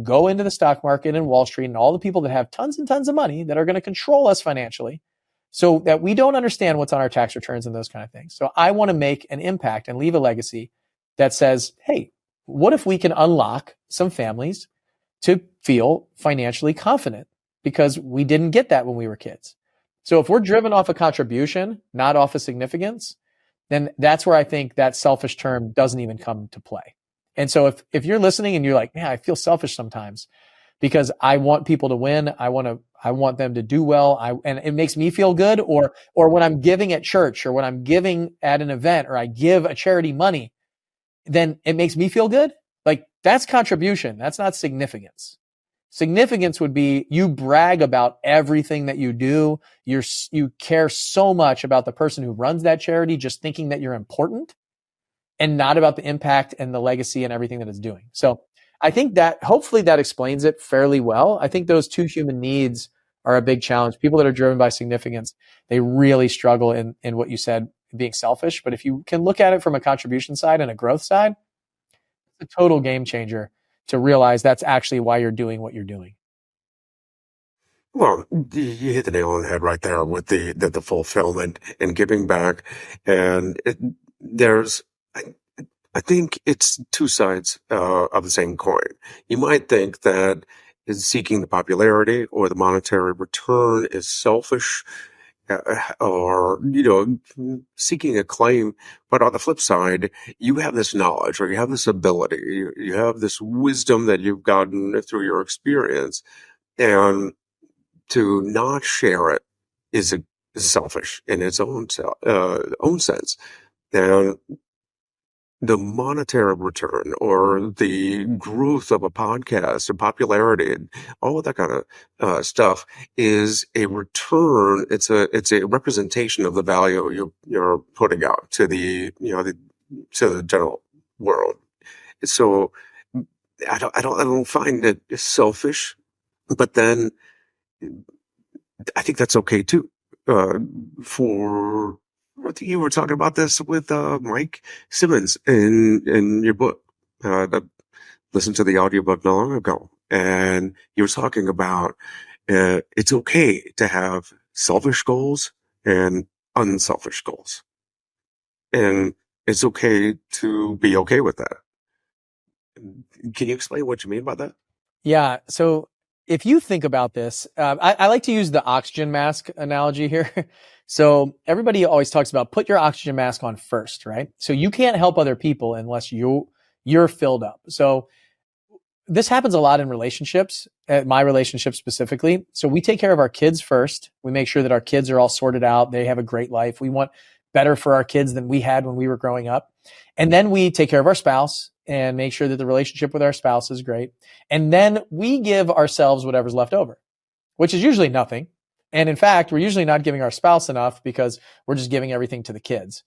go into the stock market and Wall Street and all the people that have tons and tons of money that are going to control us financially, so that we don't understand what's on our tax returns and those kind of things. So I want to make an impact and leave a legacy that says, hey, what if we can unlock some families to feel financially confident because we didn't get that when we were kids? So if we're driven off a contribution, not off a significance, then that's where I think that selfish term doesn't even come to play. And so if you're listening and you're like, man, I feel selfish sometimes because I want people to win, I want them to do well, and it makes me feel good, or when I'm giving at church or when I'm giving at an event or I give a charity money, then it makes me feel good. Like that's contribution. That's not significance. Significance would be you brag about everything that you do. You care so much about the person who runs that charity, just thinking that you're important and not about the impact and the legacy and everything that it's doing. So I think that hopefully that explains it fairly well. I think those 2 human needs are a big challenge. People that are driven by significance, they really struggle in what you said, being selfish. But if you can look at it from a contribution side and a growth side, it's a total game changer to realize that's actually why you're doing what you're doing. Well, you hit the nail on the head right there with the fulfillment and giving back. And there's, I think it's two sides of the same coin. You might think that seeking the popularity or the monetary return is selfish, or, seeking acclaim. But on the flip side, you have this knowledge, or you have this ability, you have this wisdom that you've gotten through your experience, and to not share it is selfish in its own sense. And the monetary return or the growth of a podcast and popularity and all of that kind of stuff is a return. It's a representation of the value you're putting out to to the general world. So I don't find it selfish, but then I think that's okay too. For I think you were talking about this with Mike Simmons in your book. I listened to the audiobook not long ago, and you were talking about it's okay to have selfish goals and unselfish goals, and it's okay to be okay with that. Can you explain what you mean by that? Yeah. So if you think about this, I like to use the oxygen mask analogy here. So everybody always talks about put your oxygen mask on first, right? So you can't help other people unless you're filled up. So this happens a lot in relationships, my relationship specifically. So we take care of our kids first. We make sure that our kids are all sorted out. They have a great life. We want better for our kids than we had when we were growing up. And then we take care of our spouse and make sure that the relationship with our spouse is great. And then we give ourselves whatever's left over, which is usually nothing. And in fact, we're usually not giving our spouse enough because we're just giving everything to the kids.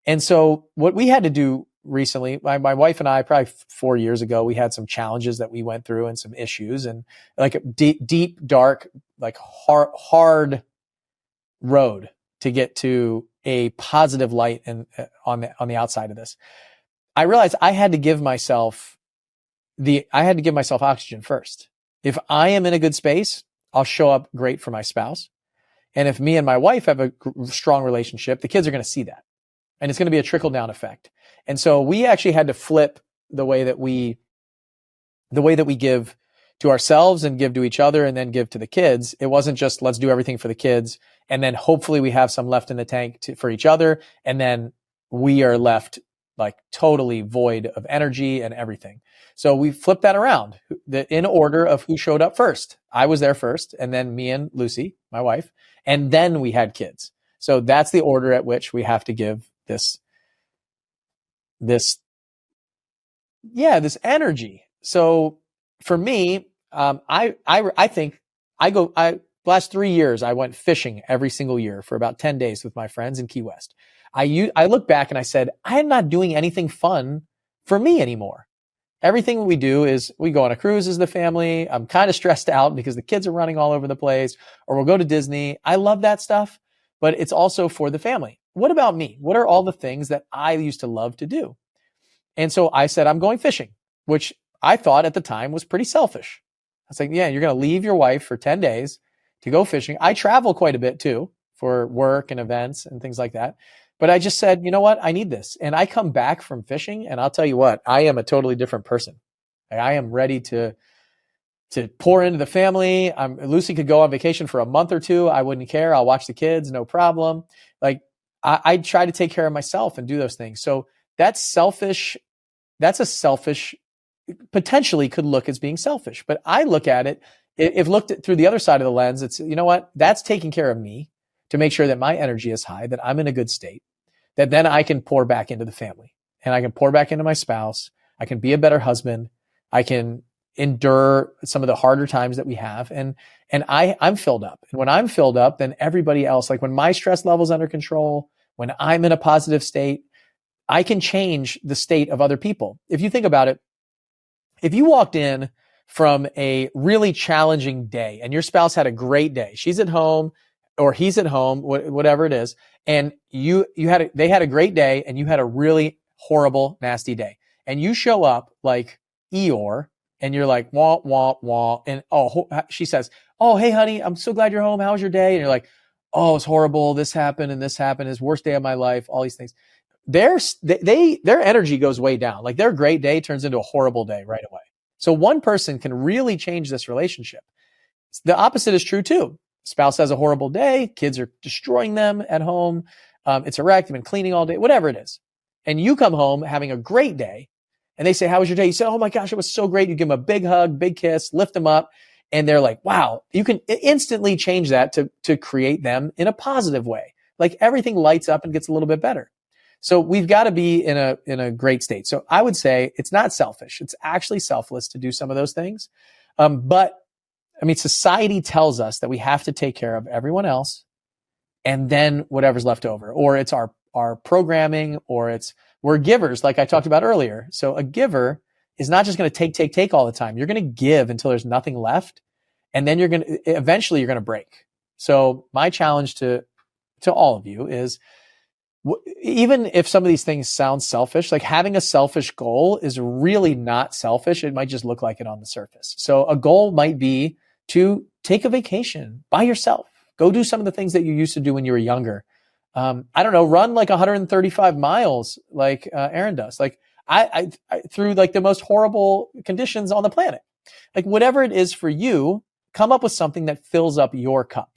And so what we had to do recently, my wife and I, probably 4 years ago, we had some challenges that we went through and some issues, and like a deep, dark, like hard road to get to a positive light and on the outside of this. I realized I had to give myself oxygen first. If I am in a good space, I'll show up great for my spouse. And if me and my wife have a strong relationship, the kids are going to see that. And it's going to be a trickle down effect. And so we actually had to flip the way that we give to ourselves and give to each other and then give to the kids. It wasn't just let's do everything for the kids and then hopefully we have some left in the tank for each other. And then we are left like totally void of energy and everything. So we flipped that around in order of who showed up first. I was there first, and then me and Lucy, my wife, and then we had kids. So that's the order at which we have to give this energy. So for me, I think last 3 years, I went fishing every single year for about 10 days with my friends in Key West. I look back and I said, I am not doing anything fun for me anymore. Everything we do is we go on a cruise as the family. I'm kind of stressed out because the kids are running all over the place, or we'll go to Disney. I love that stuff, but it's also for the family. What about me? What are all the things that I used to love to do? And so I said, I'm going fishing, which I thought at the time was pretty selfish. I was like, yeah, you're going to leave your wife for 10 days to go fishing. I travel quite a bit too for work and events and things like that. But I just said, you know what? I need this. And I come back from fishing and I'll tell you what, I am a totally different person. I am ready to pour into the family. Lucy could go on vacation for a month or two. I wouldn't care. I'll watch the kids. No problem. Like I try to take care of myself and do those things. So that's selfish. That's a selfish, potentially could look as being selfish, but I look at it, if looked at through the other side of the lens, it's, you know what? That's taking care of me to make sure that my energy is high, that I'm in a good state, that then I can pour back into the family and I can pour back into my spouse. I can be a better husband. I can endure some of the harder times that we have. And I'm filled up. And when I'm filled up, then everybody else, like when my stress level's under control, when I'm in a positive state, I can change the state of other people. If you think about it, if you walked in from a really challenging day and your spouse had a great day, she's at home or he's at home, whatever it is, and they had a great day and you had a really horrible, nasty day. And you show up like Eeyore and you're like, wah, wah, wah. And she says, oh, hey honey, I'm so glad you're home. How was your day? And you're like, oh, it's horrible. This happened and this happened. It's the worst day of my life. All these things. their energy goes way down. Like their great day turns into a horrible day right away. So one person can really change this relationship. The opposite is true too. Spouse has a horrible day. Kids are destroying them at home. It's a wreck. They've been cleaning all day, whatever it is. And you come home having a great day and they say, how was your day? You say, oh my gosh, it was so great. You give them a big hug, big kiss, lift them up. And they're like, wow, you can instantly change that to create them in a positive way. Like everything lights up and gets a little bit better. So we've got to be in a great state. So I would say it's not selfish. It's actually selfless to do some of those things. But I mean, society tells us that we have to take care of everyone else and then whatever's left over, or it's our programming, or we're givers, like I talked about earlier. So a giver is not just going to take all the time. You're going to give until there's nothing left. And then eventually you're going to break. So my challenge to all of you is, even if some of these things sound selfish, like having a selfish goal is really not selfish. It might just look like it on the surface. So a goal might be to take a vacation by yourself. Go do some of the things that you used to do when you were younger. I don't know, run like 135 miles like Aaron does. Like I through like the most horrible conditions on the planet. Like whatever it is for you, come up with something that fills up your cup.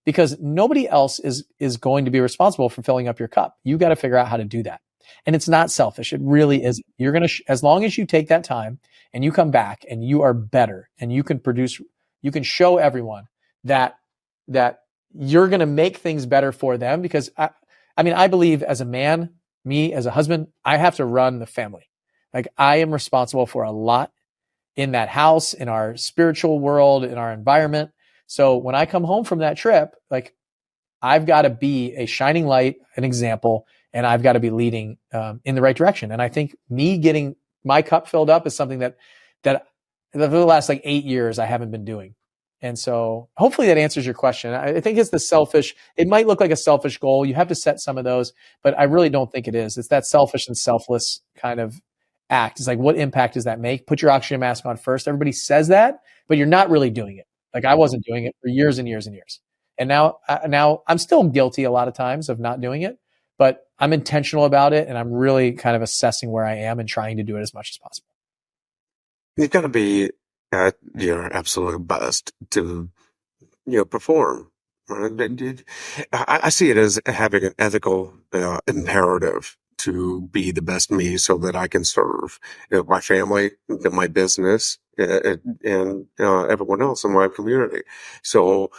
Because nobody else is going to be responsible for filling up your cup. You got to figure out how to do that. And it's not selfish. It really isn't. You're going to, as long as you take that time and you come back and you are better and you can show everyone that you're going to make things better for them. Because I believe as a man, me as a husband, I have to run the family. Like I am responsible for a lot in that house, in our spiritual world, in our environment. So when I come home from that trip, like I've got to be a shining light, an example, and I've got to be leading in the right direction. And I think me getting my cup filled up is something that for the last like 8 years I haven't been doing. And so hopefully that answers your question. I think it's it might look like a selfish goal. You have to set some of those, but I really don't think it is. It's that selfish and selfless kind of act. It's like, what impact does that make? Put your oxygen mask on first. Everybody says that, but you're not really doing it. Like I wasn't doing it for years and years and years. And now I'm still guilty a lot of times of not doing it, but I'm intentional about it. And I'm really kind of assessing where I am and trying to do it as much as possible. You've got to be at your absolute best to, perform. I see it as having an ethical imperative to be the best me so that I can serve my family, my business, and everyone else in my community. So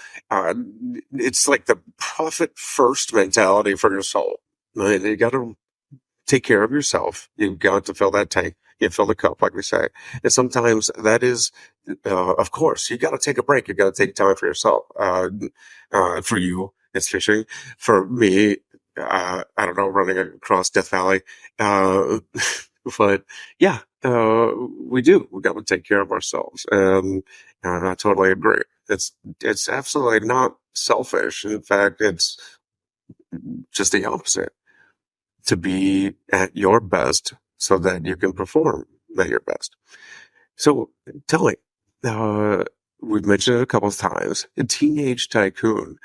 it's like the profit first mentality for your soul. Right? You got to take care of yourself. You've got to fill that tank. You fill the cup, like we say. And sometimes that is, of course, you got to take a break. You got to take time for yourself. For you, it's fishing. For me, I don't know, running across Death Valley. But yeah, we do. We got to take care of ourselves. And I totally agree. It's absolutely not selfish. In fact, it's just the opposite. To be at your best so that you can perform at your best. So tell me, we've mentioned it a couple of times. Teenage Tycoon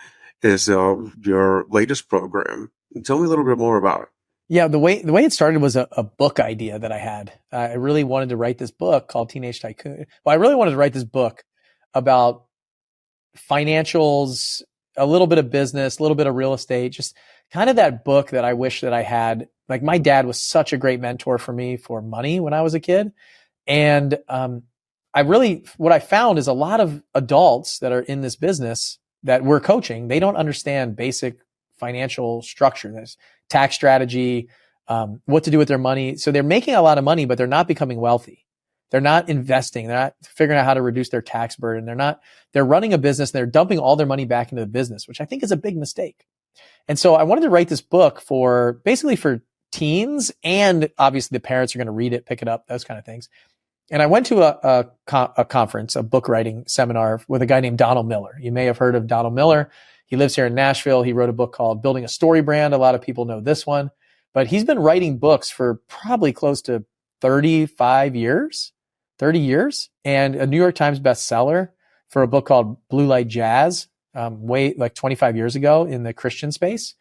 is your latest program. Tell me a little bit more about it. Yeah, the way it started was a book idea that I had. I really wanted to write this book called Teenage Tycoon. Well, I really wanted to write this book about financials, a little bit of business, a little bit of real estate, just kind of that book that I wish that I had. Like my dad was such a great mentor for me for money when I was a kid. And what I found is a lot of adults that are in this business that we're coaching, they don't understand basic financial structure. There's tax strategy, what to do with their money. So they're making a lot of money, but they're not becoming wealthy. They're not investing. They're not figuring out how to reduce their tax burden. They're running a business and they're dumping all their money back into the business, which I think is a big mistake. And so I wanted to write this book for teens, and obviously the parents are going to read it, pick it up, those kind of things. And I went to a conference, a book writing seminar with a guy named Donald Miller. You may have heard of Donald Miller. He lives here in Nashville. He wrote a book called Building a Story Brand. A lot of people know this one, but he's been writing books for probably close to 30 years, and a New York Times bestseller for a book called Blue Light Jazz, way like 25 years ago in the Christian space.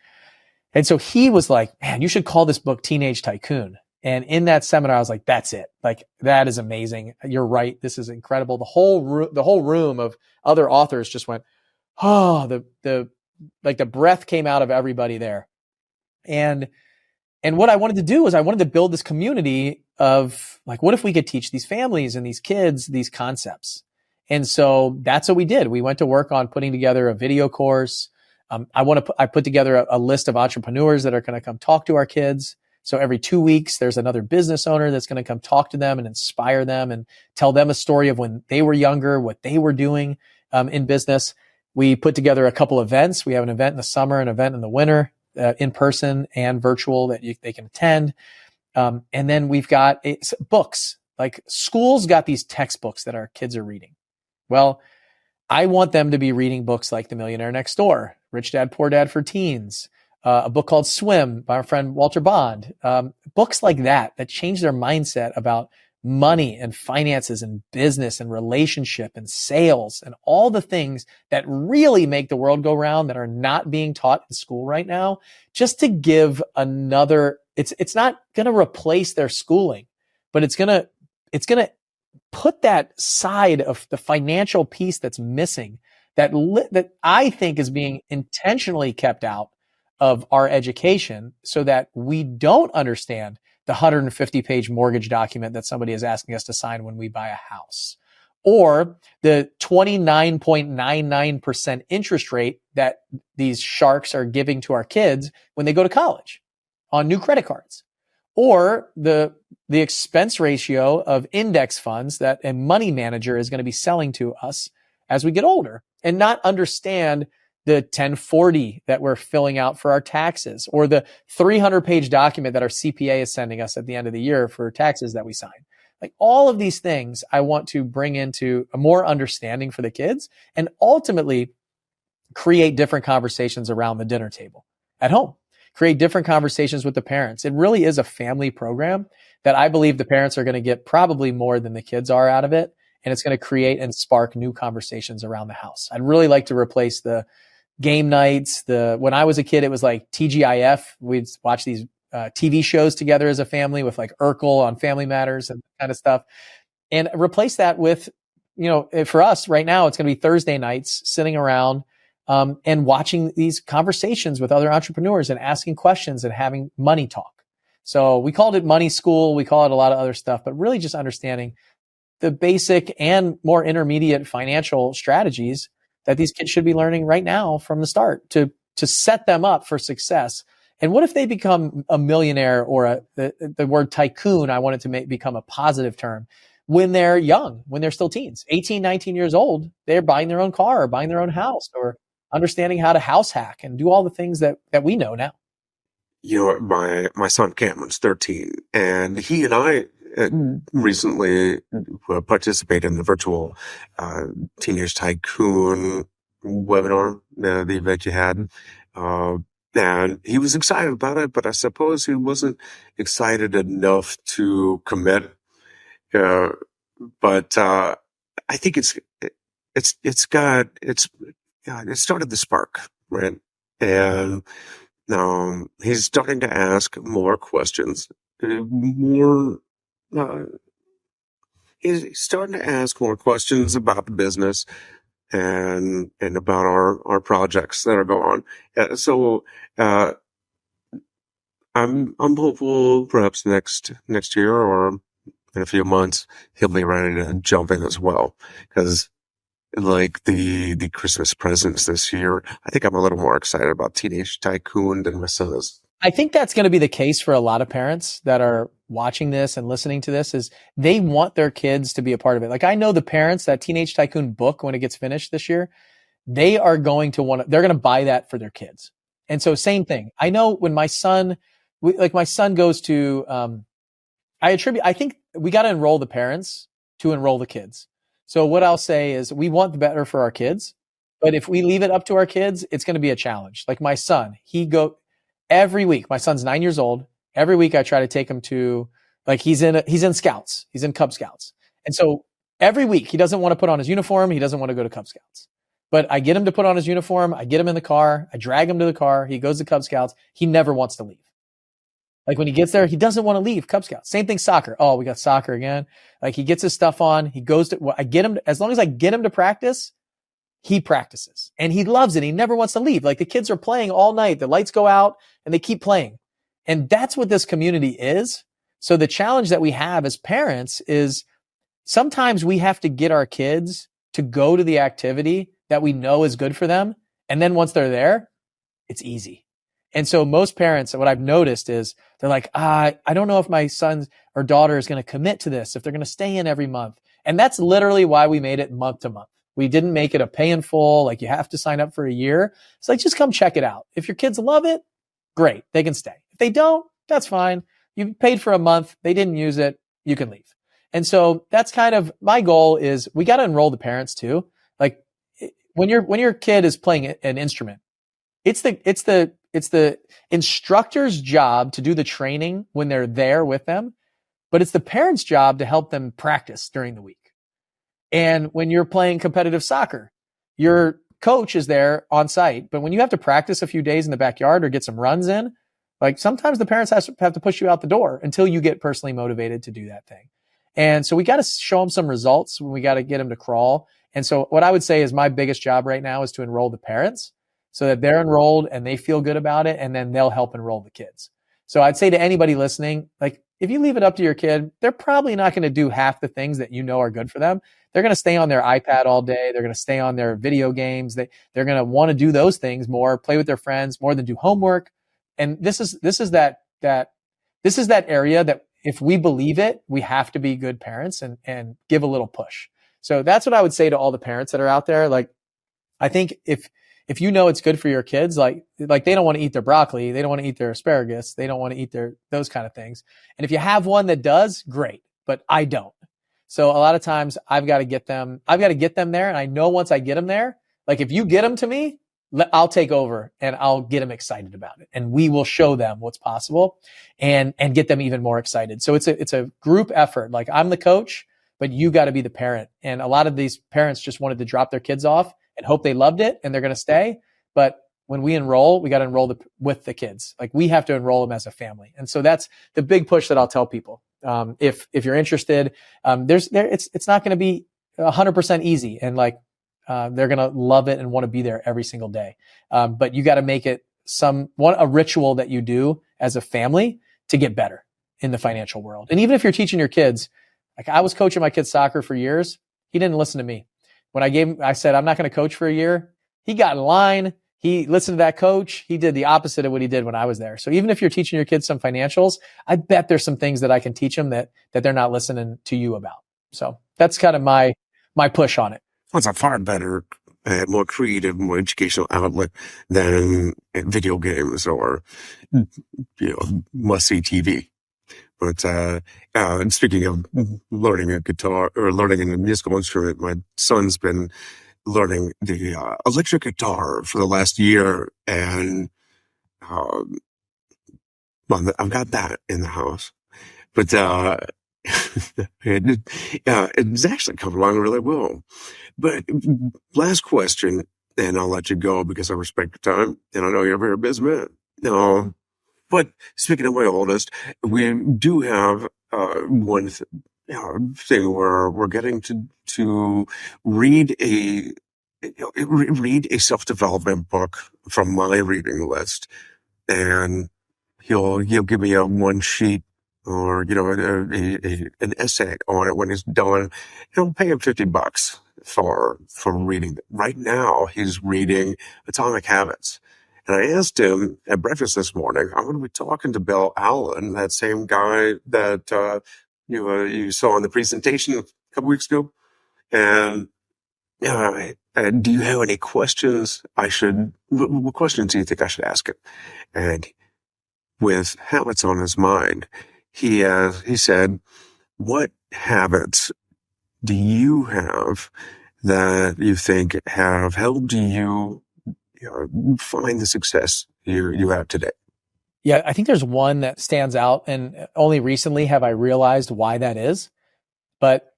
And so he was like, man, you should call this book Teenage Tycoon. And in that seminar, I was like, that's it. Like, that is amazing. You're right. This is incredible. The whole room of other authors just went, oh, the breath came out of everybody there. And what I wanted to do was I wanted to build this community of like, what if we could teach these families and these kids these concepts? And so that's what we did. We went to work on putting together a video course. I put together a list of entrepreneurs that are going to come talk to our kids. So every 2 weeks, there's another business owner that's going to come talk to them and inspire them and tell them a story of when they were younger, what they were doing in business. We put together a couple events. We have an event in the summer, an event in the winter, in person and virtual that they can attend. And then we've got books. Like, schools got these textbooks that our kids are reading. Well, I want them to be reading books like The Millionaire Next Door, Rich Dad, Poor Dad for Teens, a book called Swim by our friend Walter Bond. Books like that change their mindset about money and finances and business and relationship and sales and all the things that really make the world go round that are not being taught in school right now, just to give another, it's not going to replace their schooling, but it's going to put that side of the financial piece that's missing, that I think is being intentionally kept out of our education, so that we don't understand the 150-page mortgage document that somebody is asking us to sign when we buy a house, or the 29.99% interest rate that these sharks are giving to our kids when they go to college on new credit cards, or the expense ratio of index funds that a money manager is going to be selling to us as we get older, and not understand the 1040 that we're filling out for our taxes, or the 300-page document that our CPA is sending us at the end of the year for taxes that we sign. Like, all of these things I want to bring into a more understanding for the kids, and ultimately create different conversations around the dinner table at home, create different conversations with the parents. It really is a family program that I believe the parents are going to get probably more than the kids are out of it. And it's going to create and spark new conversations around the house. I'd really like to replace the game nights. When I was a kid, it was like TGIF. We'd watch these TV shows together as a family with like Urkel on Family Matters and kind of stuff, and replace that with, for us right now, it's going to be Thursday nights sitting around and watching these conversations with other entrepreneurs and asking questions and having money talk. So we called it Money School. We call it a lot of other stuff, but really just understanding the basic and more intermediate financial strategies that these kids should be learning right now from the start to set them up for success. And what if they become a millionaire, or the word tycoon, I want it to become a positive term, when they're young, when they're still teens, 18, 19 years old, they're buying their own car or buying their own house or understanding how to house hack and do all the things that we know now. My son Cameron's 13, and he and I recently participated in the virtual Teenage Tycoon webinar, the event you had. And he was excited about it, but I suppose he wasn't excited enough to commit. But I think it started the spark, right? And he's starting to ask more questions, he's starting to ask more questions about the business and about our projects that are going on. So I'm hopeful perhaps next year or in a few months he'll be ready to jump in as well, because like the Christmas presents this year, I think I'm a little more excited about Teenage Tycoon than my son is. I think that's going to be the case for a lot of parents that are watching this and listening to this, is they want their kids to be a part of it. Like, I know the parents, that Teenage Tycoon book, when it gets finished this year, they're going to buy that for their kids. And so same thing. I know when my son goes to, I think we got to enroll the parents to enroll the kids. So what I'll say is we want the better for our kids, but if we leave it up to our kids, it's going to be a challenge. Like my son, every week, my son's 9 years old. Every week I try to take him to, like, he's in Scouts. He's in Cub Scouts. And so every week he doesn't want to put on his uniform. He doesn't want to go to Cub Scouts. But I get him to put on his uniform. I get him in the car. I drag him to the car. He goes to Cub Scouts. He never wants to leave. Like when he gets there, he doesn't want to leave Cub Scouts. Same thing, soccer. Oh, we got soccer again. Like he gets his stuff on. He goes to, I get him, as long as I get him to practice, he practices and he loves it. He never wants to leave. Like the kids are playing all night. The lights go out and they keep playing. And that's what this community is. So the challenge that we have as parents is sometimes we have to get our kids to go to the activity that we know is good for them. And then once they're there, it's easy. And so most parents, what I've noticed is they're like, I don't know if my son or daughter is going to commit to this, if they're going to stay in every month. And that's literally why we made it month to month. We didn't make it a pay in full, like you have to sign up for a year. It's like, just come check it out. If your kids love it, great, they can stay. If they don't, that's fine. You paid for a month, they didn't use it, you can leave. And so that's kind of my goal is we got to enroll the parents too. Like when your kid is playing an instrument, it's the instructor's job to do the training when they're there with them, but it's the parents' job to help them practice during the week. And when you're playing competitive soccer, your coach is there on site, but when you have to practice a few days in the backyard or get some runs in, like sometimes the parents have to push you out the door until you get personally motivated to do that thing. And so we got to show them some results when we got to get them to crawl. And so what I would say is my biggest job right now is to enroll the parents so that they're enrolled and they feel good about it. And then they'll help enroll the kids. So I'd say to anybody listening, like if you leave it up to your kid, they're probably not going to do half the things that you know are good for them. They're going to stay on their iPad all day. They're going to stay on their video games. They're going to want to do those things more, play with their friends more than do homework. And this is that area that if we believe it, we have to be good parents and give a little push. So that's what I would say to all the parents that are out there. Like, I think if you know it's good for your kids, like they don't want to eat their broccoli, they don't want to eat their asparagus, they don't want to eat those kind of things. And if you have one that does, great, but I don't. So a lot of times I've got to get them there. And I know once I get them there, like if you get them to me, I'll take over and I'll get them excited about it. And we will show them what's possible and get them even more excited. So it's a group effort. Like I'm the coach, but you got to be the parent. And a lot of these parents just wanted to drop their kids off and hope they loved it and they're going to stay. But when we enroll, we got to enroll with the kids. Like we have to enroll them as a family. And so that's the big push that I'll tell people. If you're interested, it's not going to be 100% easy. And like, they're going to love it and want to be there every single day. But you got to make it a ritual that you do as a family to get better in the financial world. And even if you're teaching your kids, like I was coaching my kid's soccer for years. He didn't listen to me. When I said, I'm not going to coach for a year. He got in line. He listened to that coach. He did the opposite of what he did when I was there. So even if you're teaching your kids some financials, I bet there's some things that I can teach them that they're not listening to you about. So that's kind of my push on it. Well, it's a far better, more creative, more educational outlet than video games or, must-see TV. But, and speaking of learning a guitar or learning a musical instrument, my son's been learning the electric guitar for the last year. And, well, I've got that in the house. But, it's actually come along really well. But last question, and I'll let you go because I respect your time, and I know you're a very busy man. No, but speaking of my oldest, we do have one thing where we're getting to read a self-development book from my reading list, and he'll give me a one sheet or an essay on it when he's done. He'll pay him $50 for reading it. Right now, he's reading Atomic Habits. And I asked him at breakfast this morning, I'm going to be talking to Bill Allen, that same guy that you saw in the presentation a couple weeks ago. And do you have any questions what questions do you think I should ask him? And with habits on his mind, he said, what habits do you have that you think have helped you, find the success you have today? Yeah, I think there's one that stands out, and only recently have I realized why that is. But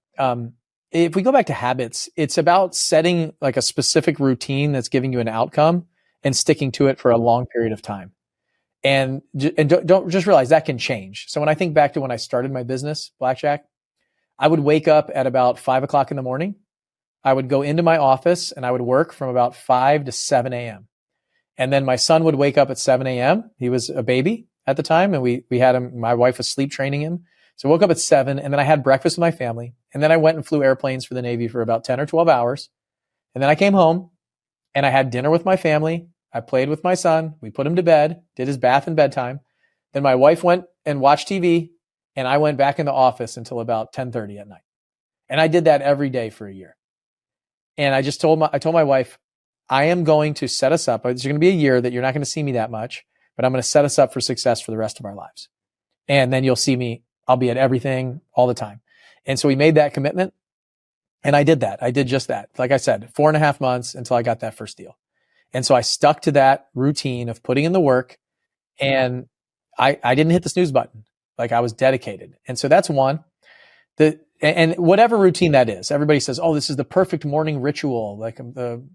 if we go back to habits, it's about setting like a specific routine that's giving you an outcome and sticking to it for a long period of time. And don't just realize that can change. So when I think back to when I started my business, Blackjack, I would wake up at about 5 o'clock in the morning. I would go into my office and I would work from about 5 to 7 a.m. And then my son would wake up at 7 a.m. He was a baby at the time, and we had him, my wife was sleep training him. So I woke up at 7, and then I had breakfast with my family. And then I went and flew airplanes for the Navy for about 10 or 12 hours. And then I came home and I had dinner with my family. I played with my son. We put him to bed, did his bath and bedtime. Then my wife went and watched TV, and I went back in the office until about 10:30 at night. And I did that every day for a year. And I told my wife, I am going to set us up. It's going to be a year that you're not going to see me that much, but I'm going to set us up for success for the rest of our lives. And then you'll see me. I'll be at everything all the time. And so we made that commitment. And I did that. I did just that. Like I said, 4.5 months until I got that first deal. And so I stuck to that routine of putting in the work, and I didn't hit the snooze button. Like, I was dedicated. And so that's one. And whatever routine that is, everybody says, oh, this is the perfect morning ritual. Like, the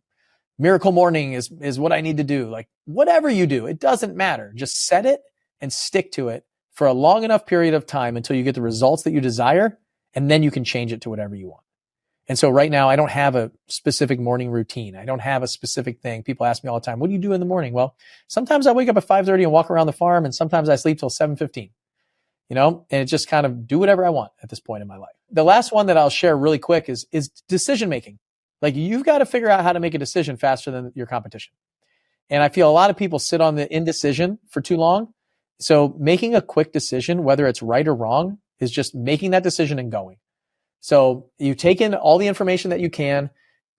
miracle morning is what I need to do. Like, whatever you do, it doesn't matter. Just set it and stick to it for a long enough period of time until you get the results that you desire, and then you can change it to whatever you want. And so right now, I don't have a specific morning routine. I don't have a specific thing. People ask me all the time, what do you do in the morning? Well, sometimes I wake up at 5:30 and walk around the farm, and sometimes I sleep till 7:15. And it just kind of do whatever I want at this point in my life. The last one that I'll share really quick is decision making. Like, you've got to figure out how to make a decision faster than your competition. And I feel a lot of people sit on the indecision for too long. So making a quick decision, whether it's right or wrong, is just making that decision and going. So you take in all the information that you can,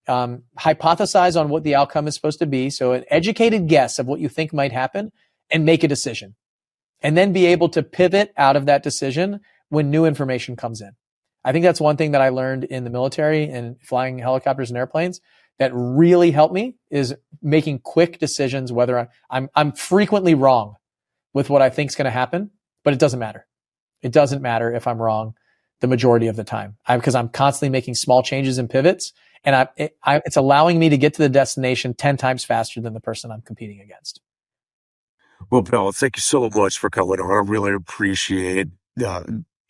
hypothesize on what the outcome is supposed to be. So an educated guess of what you think might happen, and make a decision. And then be able to pivot out of that decision when new information comes in. I think that's one thing that I learned in the military and flying helicopters and airplanes that really helped me, is making quick decisions, whether I'm frequently wrong with what I think is going to happen, but it doesn't matter. It doesn't matter if I'm wrong the majority of the time, because I'm constantly making small changes and pivots, and it's allowing me to get to the destination 10 times faster than the person I'm competing against. Well, Bill, thank you so much for coming on. I really appreciate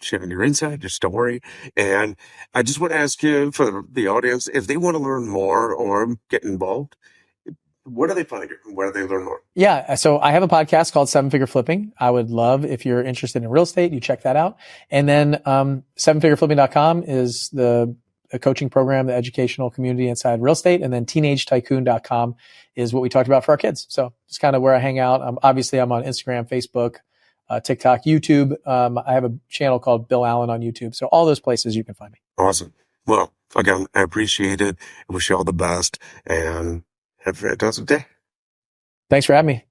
sharing your insight, your story. And I just want to ask you, for the audience, if they want to learn more or get involved, where do they find you? Where do they learn more? Yeah. So I have a podcast called 7-Figure Flipping. I would love, if you're interested in real estate, you check that out. And then 7figureflipping.com is the coaching program, the educational community inside real estate. And then teenagetycoon.com is what we talked about for our kids. So it's kind of where I hang out. Obviously, I'm on Instagram, Facebook, TikTok, YouTube. I have a channel called Bill Allen on YouTube. So all those places you can find me. Awesome. Well, again, I appreciate it. I wish you all the best, and have a fantastic day. Thanks for having me.